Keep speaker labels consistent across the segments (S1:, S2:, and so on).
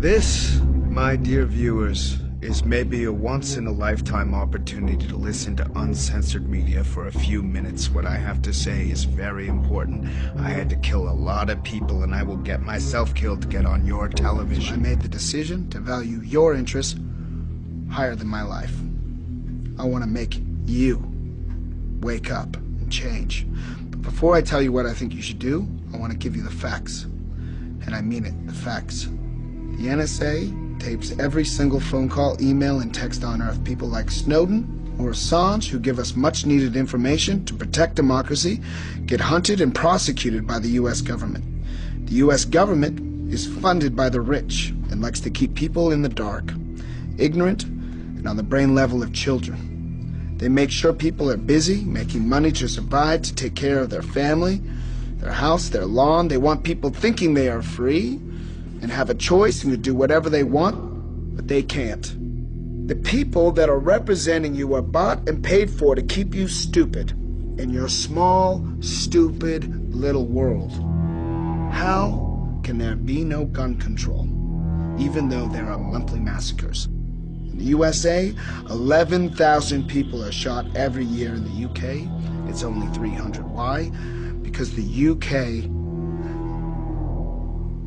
S1: This, my dear viewers, is maybe a once-in-a-lifetime opportunity to listen to uncensored media for a few minutes. What I have to say is very important. I had to kill a lot of people, and I will get myself killed to get on your television.
S2: I made the decision to value your interests higher than my life. I want to make you wake up and change. But before I tell you what I think you should do, I want to give you the facts. And I mean it, the facts. The NSA tapes every single phone call, email, and text on Earth. People like Snowden or Assange, who give us much-needed information to protect democracy, get hunted and prosecuted by the U.S. government. The U.S. government is funded by the rich and likes to keep people in the dark, ignorant, and on the brain level of children. They make sure people are busy, making money to survive, to take care of their family, their house, their lawn. They want people thinking they are free and have a choice and to do whatever they want, but they can't. The people that are representing you are bought and paid for to keep you stupid in your small, stupid little world. How can there be no gun control, even though there are monthly massacres? In the USA, 11,000 people are shot every year. In the UK, it's only 300. Why? Because the UK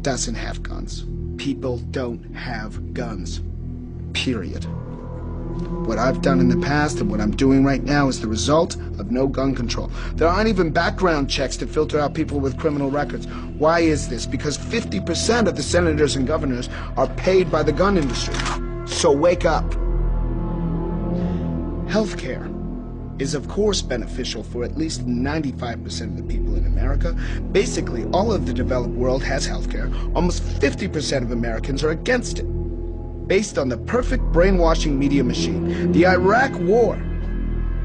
S2: doesn't have guns. People don't have guns. Period. What I've done in the past and what I'm doing right now is the result of no gun control. There aren't even background checks to filter out people with criminal records. Why is this? Because 50% of the senators and governors are paid by the gun industry. So wake up. Healthcare is of course beneficial for at least 95% of the people in America. Basically, all of the developed world has healthcare. Almost 50% of Americans are against it, based on the perfect brainwashing media machine. The Iraq War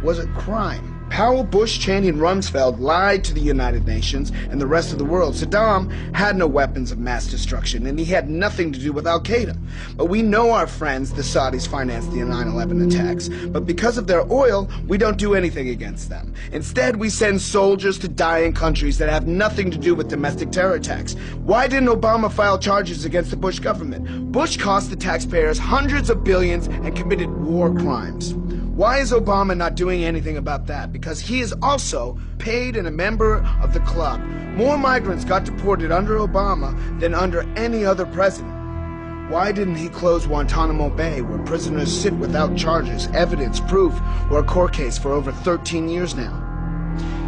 S2: was a crime. Powell, Bush, Cheney, and Rumsfeld lied to the United Nations and the rest of the world. Saddam had no weapons of mass destruction, and he had nothing to do with Al-Qaeda. But we know our friends, the Saudis, financed the 9/11 attacks. But because of their oil, we don't do anything against them. Instead, we send soldiers to die in countries that have nothing to do with domestic terror attacks. Why didn't Obama file charges against the Bush government? Bush cost the taxpayers hundreds of billions and committed war crimes. Why is Obama not doing anything about that? Because he is also paid and a member of the club. More migrants got deported under Obama than under any other president. Why didn't he close Guantanamo Bay, where prisoners sit without charges, evidence, proof, or a court case for over 13 years now?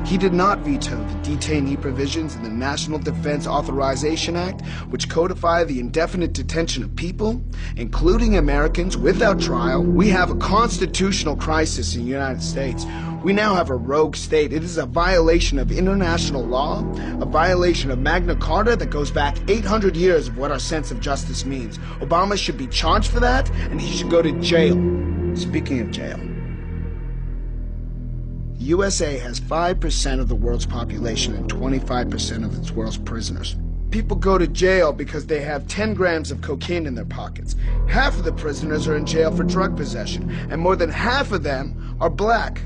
S2: He did not veto the detainee provisions in the National Defense Authorization Act, which codify the indefinite detention of people, including Americans, without trial. We have a constitutional crisis in the United States. We now have a rogue state. It is a violation of international law, a violation of Magna Carta that goes back 800 years of what our sense of justice means. Obama should be charged for that, and he should go to jail. Speaking of jail, the USA has 5% of the world's population and 25% of its world's prisoners. People go to jail because they have 10 grams of cocaine in their pockets. Half of the prisoners are in jail for drug possession, and more than half of them are black.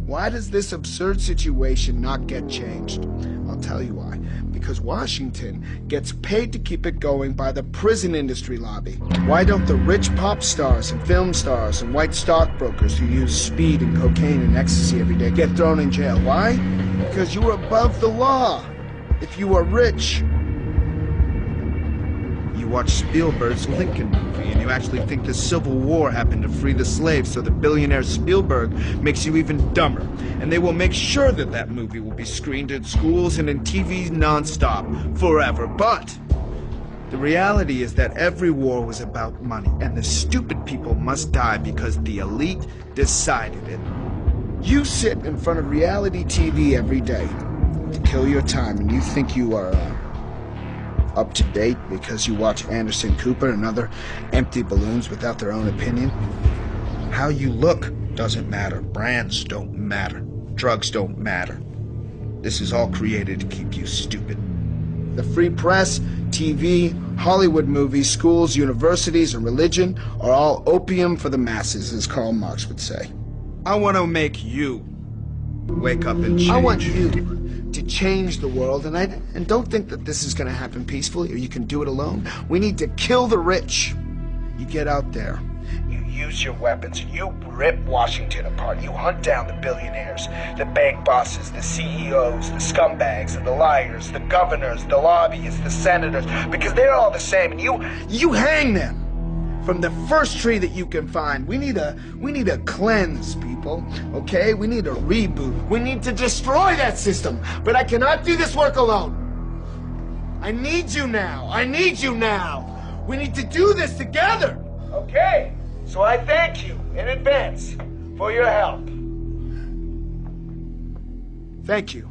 S2: Why does this absurd situation not get changed? I'll tell you why. Because Washington gets paid to keep it going by the prison industry lobby. Why don't the rich pop stars and film stars and white stockbrokers who use speed and cocaine and ecstasy every day get thrown in jail? Why? Because you are above the law. If you are rich.
S1: You watch Spielberg's Lincoln movie, and you actually think the Civil War happened to free the slaves, so the billionaire Spielberg makes you even dumber. And they will make sure that that movie will be screened in schools and in TV non-stop, forever. But the reality is that every war was about money, and the stupid people must die because the elite decided it. You sit in front of reality TV every day to kill your time, and you think you are up to date because you watch Anderson Cooper and other empty balloons without their own opinion. How you look doesn't matter. Brands don't matter. Drugs don't matter. This is all created to keep you stupid. The free press, TV, Hollywood movies, schools, universities, and religion are all opium for the masses, as Karl Marx would say. I want to make you Wake up and change.
S2: I want you to change the world, and don't think that this is going to happen peacefully or you can do it alone. We need to kill the rich. You get out there. You use your weapons and you rip Washington apart. You hunt down the billionaires, the bank bosses, the CEOs, the scumbags, and the liars, the governors, the lobbyists, the senators, because they're all the same, and you hang them from the first tree that you can find. We need a cleanse, people, okay? We need a reboot. We need to destroy that system, but I cannot do this work alone. I need you now. I need you now. We need to do this together. Okay, so I thank you in advance for your help. Thank you.